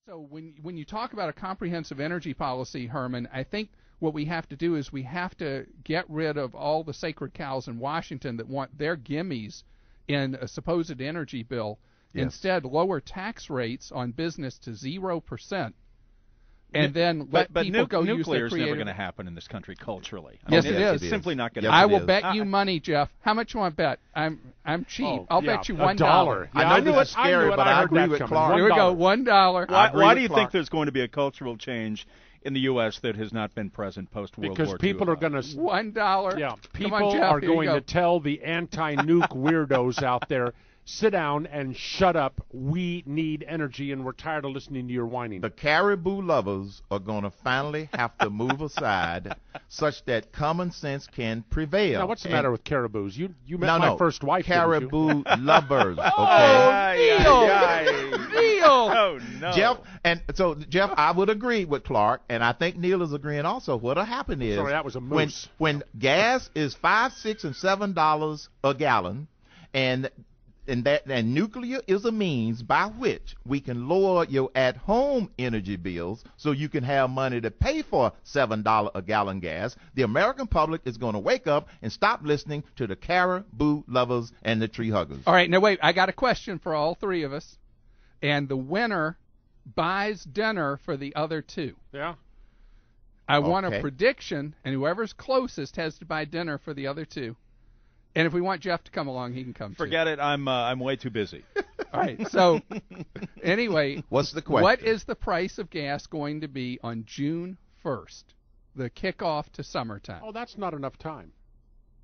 So when you talk about a comprehensive energy policy, Herman, I think what we have to do is we have to get rid of all the sacred cows in Washington that want their gimmies in a supposed energy bill. Yes. Instead, lower tax rates on business to 0%. And then let people go use their nuclear is creative... never going to happen in this country culturally. Yes, it is. It's simply not going to I happen. will bet you money, Jeff. How much you want to bet? I'm cheap. I'll bet you $1. Yeah, I know this is scary, but I agree with Clark. Here we go, $1. Why do you think there's going to be a cultural change in the U.S. that has not been present post-World War II? Because people are going to... $1. Yeah, people on, Jeff, are going to tell the anti-nuke weirdos out there, sit down and shut up. We need energy, and we're tired of listening to your whining. The caribou lovers are going to finally have to move aside such that common sense can prevail. Now, what's the matter with caribous? You met my first wife, caribou lovers, okay? Neal! Oh, no. Jeff, I would agree with Clark, and I think Neal is agreeing also. What'll happen is... Sorry, that was a moose. When gas is $5, $6, and $7 a gallon, and nuclear is a means by which we can lower your at-home energy bills so you can have money to pay for $7 a gallon gas. The American public is going to wake up and stop listening to the caribou lovers and the tree huggers. All right, now wait, I got a question for all three of us. And the winner buys dinner for the other two. Yeah. I want a prediction, and whoever's closest has to buy dinner for the other two. And if we want Jeff to come along, he can come too. Forget it. I'm way too busy. All right. So, anyway, what's the question? What is the price of gas going to be on June 1st, the kickoff to summertime? Oh, that's not enough time.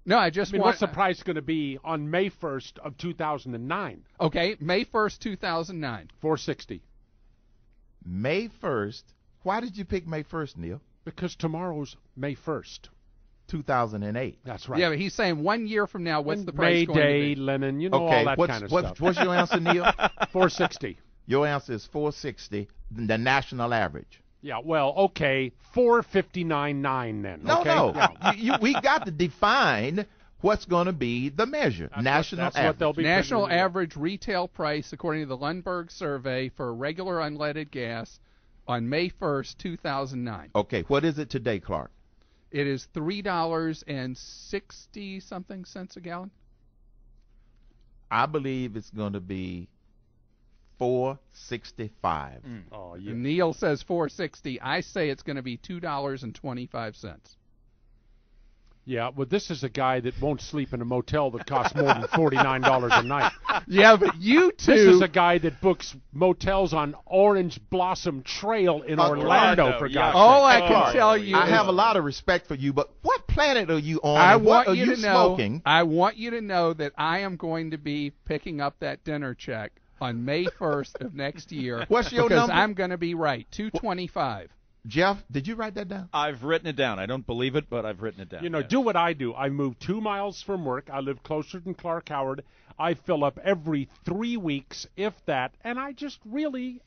No, I mean, what's the price going to be on May 1st of 2009? Okay, May 1st, 2009. $4.60. May 1st. Why did you pick May 1st, Neal? Because tomorrow's May 1st. 2008. That's right. Yeah, but he's saying 1 year from now, what's the price going to be? May Day, Lennon, all that kind of stuff. What's your answer, Neal? $4.60. Your answer is $4.60, the national average. Yeah, well, okay, $4.59.9 then. No, okay? no. Yeah. We got to define what's going to be the measure. That's average. What they'll be national average retail price, according to the Lundberg survey, for regular unleaded gas on May 1st, 2009. Okay, what is it today, Clark? It is $3.60-something cents a gallon. I believe it's going to be $4.65. Oh, yeah. Neal says $4.60. I say it's going to be $2.25. Yeah, well, this is a guy that won't sleep in a motel that costs more than $49 a night. Yeah, but you two... This is a guy that books motels on Orange Blossom Trail in Orlando, for God's sake. All I can tell you I have a lot of respect for you, but what planet are you on? I and what want are you to know, smoking? I want you to know that I am going to be picking up that dinner check on May 1st of next year. What's your because number? I'm going to be right, $2.25. Jeff, did you write that down? I've written it down. I don't believe it, but I've written it down. You know, do what I do. I move 2 miles from work. I live closer than Clark Howard. I fill up every 3 weeks, if that, and I just really...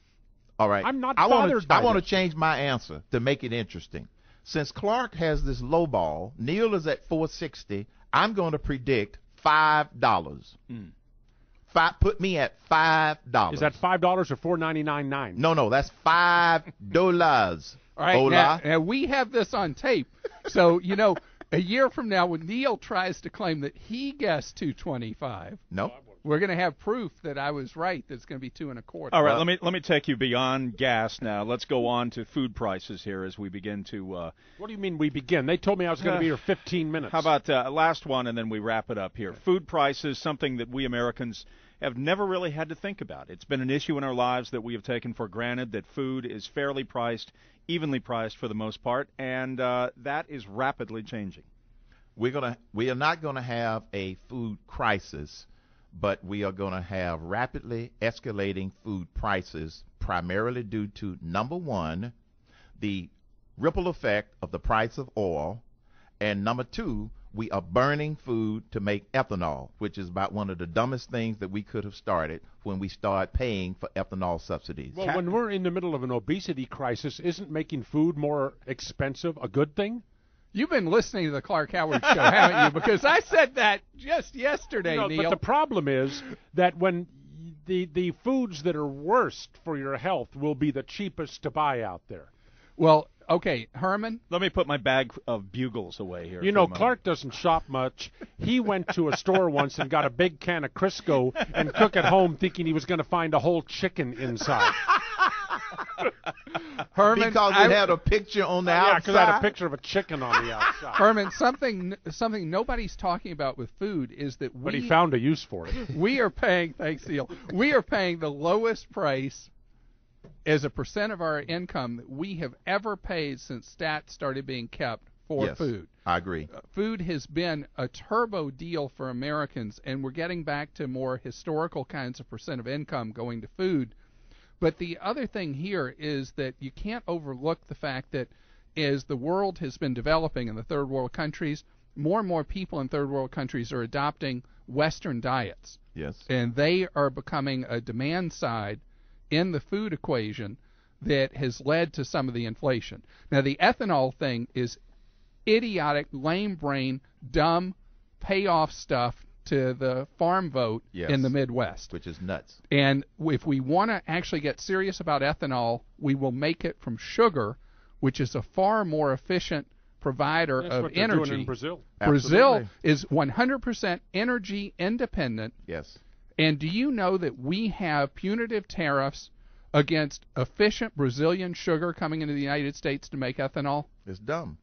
All right. I'm not bothered by I want to this. change my answer to make it interesting. Since Clark has this low ball, Neal is at $4.60. I'm going to predict $5. Put me at $5. Is that $5 or $4.99.9? No, that's $5. All right, now we have this on tape. So, you know, a year from now when Neal tries to claim that he guessed $2.25, no, we're going to have proof that I was right, that it's going to be $2.25. All right, let me take you beyond gas now. Let's go on to food prices here as we begin to... what do you mean we begin? They told me I was going to be here 15 minutes. How about last one, and then we wrap it up here. Food prices, something that we Americans have never really had to think about. It's been an issue in our lives that we have taken for granted, that food is fairly priced, evenly priced for the most part, and that is rapidly changing. We are not going to have a food crisis, but we are going to have rapidly escalating food prices, primarily due to, number one, the ripple effect of the price of oil, and number two, we are burning food to make ethanol, which is about one of the dumbest things that we could have started when we start paying for ethanol subsidies. Well, when we're in the middle of an obesity crisis, isn't making food more expensive a good thing? You've been listening to the Clark Howard Show, haven't you? Because I said that just yesterday, Neal. But the problem is that when the foods that are worst for your health will be the cheapest to buy out there. Well, okay, Herman. Let me put my bag of bugles away here. You know, Clark doesn't shop much. He went to a store once and got a big can of Crisco and cooked at home thinking he was going to find a whole chicken inside. Herman, because it had a picture on the outside. Yeah, because I had a picture of a chicken on the outside. Herman, something nobody's talking about with food is that But he found a use for it. we are paying, thanks, Neal, we are paying the lowest price as a percent of our income that we have ever paid since stats started being kept for Yes, food. I agree. Food has been a turbo deal for Americans, and we're getting back to more historical kinds of percent of income going to food. But the other thing here is that you can't overlook the fact that as the world has been developing in the third world countries, more and more people in third world countries are adopting Western diets. Yes. And they are becoming a demand side in the food equation that has led to some of the inflation. Now, the ethanol thing is idiotic, lame brain, dumb, payoff stuff to the farm vote in the Midwest. Which is nuts. And if we want to actually get serious about ethanol, we will make it from sugar, which is a far more efficient provider of what they're energy. doing in Brazil. Brazil is 100% energy independent. Yes. And do you know that we have punitive tariffs against efficient Brazilian sugar coming into the United States to make ethanol? It's dumb.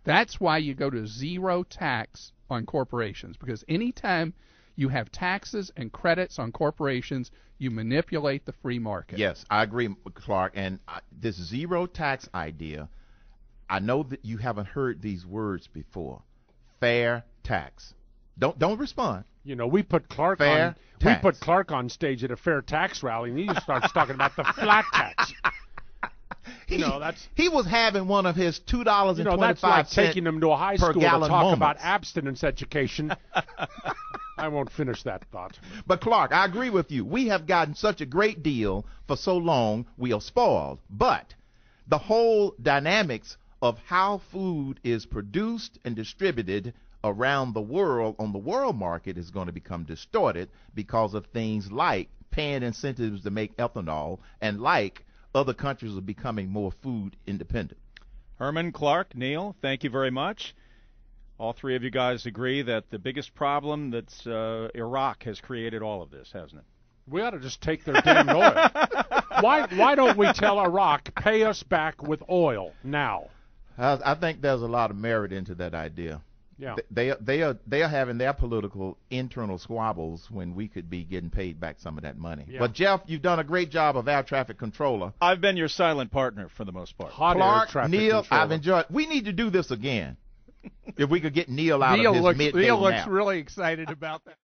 That's why you go to zero tax on corporations, because anytime you have taxes and credits on corporations, you manipulate the free market. Yes, I agree, Clark. And this zero tax idea, I know that you haven't heard these words before. Fair tax. Don't respond. You know, we put Clark on stage at a fair tax rally, and he starts talking about the flat tax. He was having one of his $2.25. That's like taking him to a high school to talk moments about abstinence education. I won't finish that thought. But Clark, I agree with you. We have gotten such a great deal for so long, we are spoiled. But the whole dynamics of how food is produced and distributed around the world on the world market is going to become distorted because of things like paying incentives to make ethanol and like other countries are becoming more food independent. Herman, Clark, Neal, thank you very much. All three of you guys agree that the biggest problem that's Iraq has created all of this, hasn't it? We ought to just take their damn oil. Why don't we tell Iraq, pay us back with oil now? I think there's a lot of merit into that idea. Yeah. They are having their political internal squabbles when we could be getting paid back some of that money. Yeah. But Jeff, you've done a great job of air traffic controller. I've been your silent partner for the most part. Clark, Neal, I've enjoyed. We need to do this again. If we could get Neal out of his midday nap. Neal looks really excited about that.